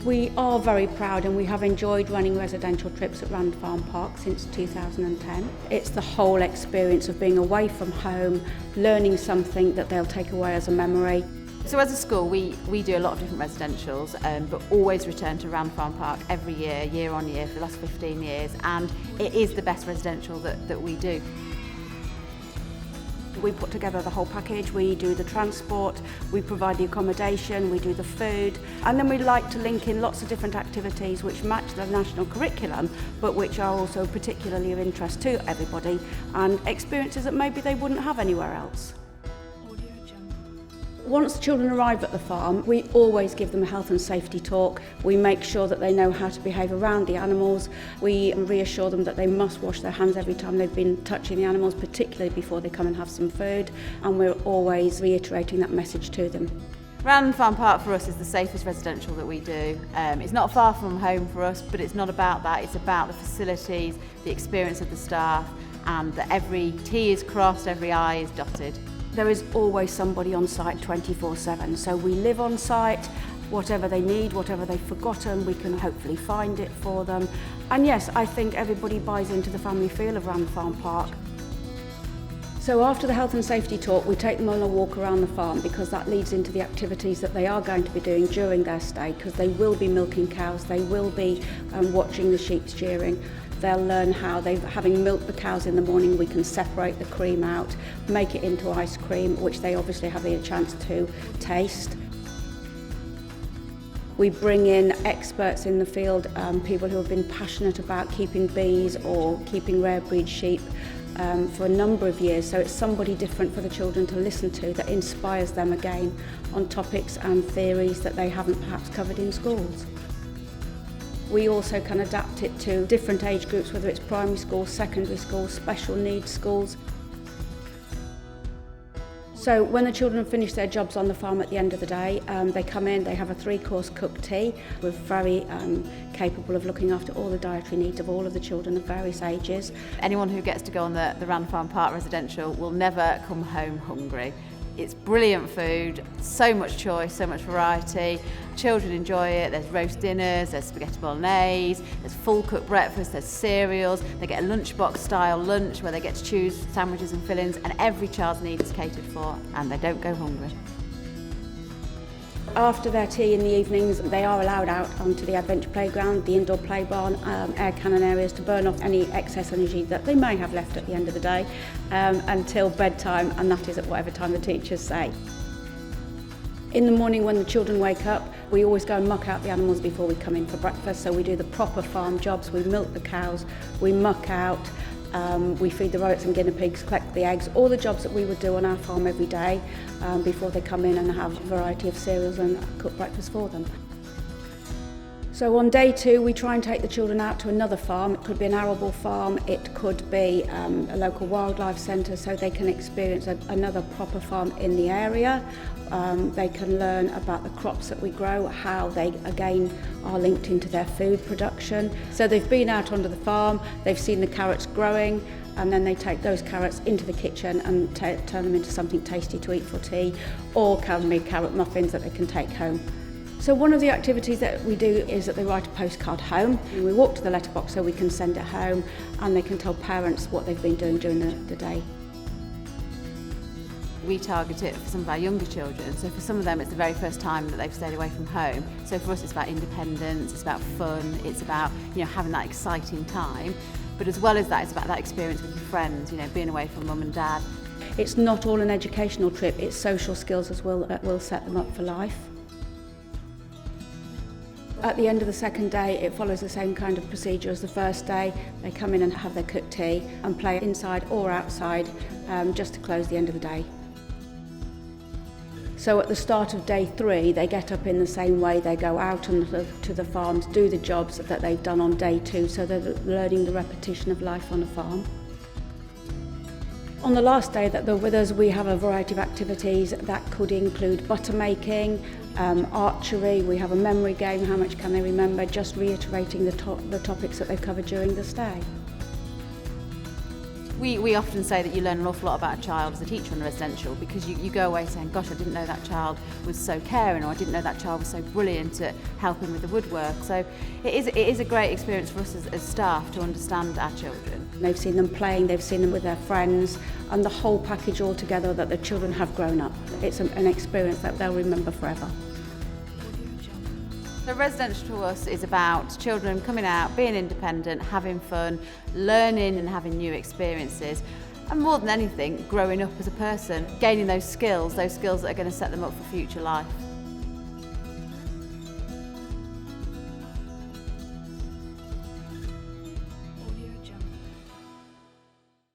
We are very proud and we have enjoyed running residential trips at Rand Farm Park since 2010. It's the whole experience of being away from home, learning something that they'll take away as a memory. So as a school, we do a lot of different residentials, but always return to Rand Farm Park every year, year on year, for the last 15 years, and it is the best residential that we do. We put together the whole package, we do the transport, we provide the accommodation, we do the food, and then we like to link in lots of different activities which match the national curriculum, but which are also particularly of interest to everybody, and experiences that maybe they wouldn't have anywhere else. Once the children arrive at the farm, we always give them a health and safety talk. We make sure that they know how to behave around the animals. We reassure them that they must wash their hands every time they've been touching the animals, particularly before they come and have some food. And we're always reiterating that message to them. Rand Farm Park for us is the safest residential that we do. It's not far from home for us, but it's not about that. It's about the facilities, the experience of the staff, and that every T is crossed, every I is dotted. There is always somebody on site 24/7, so we live on site. Whatever they need, whatever they've forgotten, we can hopefully find it for them. And yes, I think everybody buys into the family feel of Rand Farm Park. So after the health and safety talk, we take them on a walk around the farm, because that leads into the activities that they are going to be doing during their stay, because they will be milking cows, they will be watching the sheep shearing. They'll learn how, having milked the cows in the morning, we can separate the cream out, make it into ice cream, which they obviously have the chance to taste. We bring in experts in the field, people who have been passionate about keeping bees or keeping rare breed sheep for a number of years. So it's somebody different for the children to listen to that inspires them again on topics and theories that they haven't perhaps covered in schools. We also can adapt it to different age groups, whether it's primary school, secondary school, special needs schools. So when the children finish their jobs on the farm at the end of the day, they come in, they have a 3-course cooked tea. We're very capable of looking after all the dietary needs of all of the children of various ages. Anyone who gets to go on the Rand Farm Park residential will never come home hungry. It's brilliant food, so much choice, so much variety. Children enjoy it. There's roast dinners, there's spaghetti bolognese, there's full cooked breakfast, there's cereals. They get a lunchbox style lunch where they get to choose sandwiches and fillings, and every child's need is catered for, and they don't go hungry. After their tea in the evenings, they are allowed out onto the adventure playground, the indoor play barn, air cannon areas to burn off any excess energy that they may have left at the end of the day until bedtime, and that is at whatever time the teachers say. In the morning when the children wake up, we always go and muck out the animals before we come in for breakfast, so we do the proper farm jobs. We milk the cows, we muck out, we feed the rabbits and guinea pigs, collect the eggs, all the jobs that we would do on our farm every day before they come in and have a variety of cereals and cook breakfast for them. So on day 2, we try and take the children out to another farm. It could be an arable farm, it could be a local wildlife centre, so they can experience another proper farm in the area. They can learn about the crops that we grow, how they again are linked into their food production. So they've been out onto the farm, they've seen the carrots growing, and then they take those carrots into the kitchen and turn them into something tasty to eat for tea, or can be carrot muffins that they can take home. So one of the activities that we do is that they write a postcard home. We walk to the letterbox so we can send it home, and they can tell parents what they've been doing during the day. We target it for some of our younger children, so for some of them it's the very first time that they've stayed away from home. So for us it's about independence, it's about fun, it's about having that exciting time. But as well as that, it's about that experience with your friends, being away from mum and dad. It's not all an educational trip, it's social skills as well that will set them up for life. At the end of the second day, it follows the same kind of procedure as the first day. They come in and have their cooked tea and play inside or outside just to close the end of the day. So at the start of day 3, they get up in the same way. They go out to the farms, do the jobs that they've done on day 2, so they're learning the repetition of life on a farm. On the last day that they're with us, we have a variety of activities that could include butter making, archery, we have a memory game, how much can they remember, just reiterating the topics that they've covered during the stay. We often say that you learn an awful lot about a child as a teacher in residential, because you go away saying, gosh, I didn't know that child was so caring, or I didn't know that child was so brilliant at helping with the woodwork. So it is a great experience for us as staff to understand our children. They've seen them playing, they've seen them with their friends, and the whole package altogether, that the children have grown up. It's an experience that they'll remember forever. So residential to us is about children coming out, being independent, having fun, learning and having new experiences, and more than anything, growing up as a person, gaining those skills that are going to set them up for future life.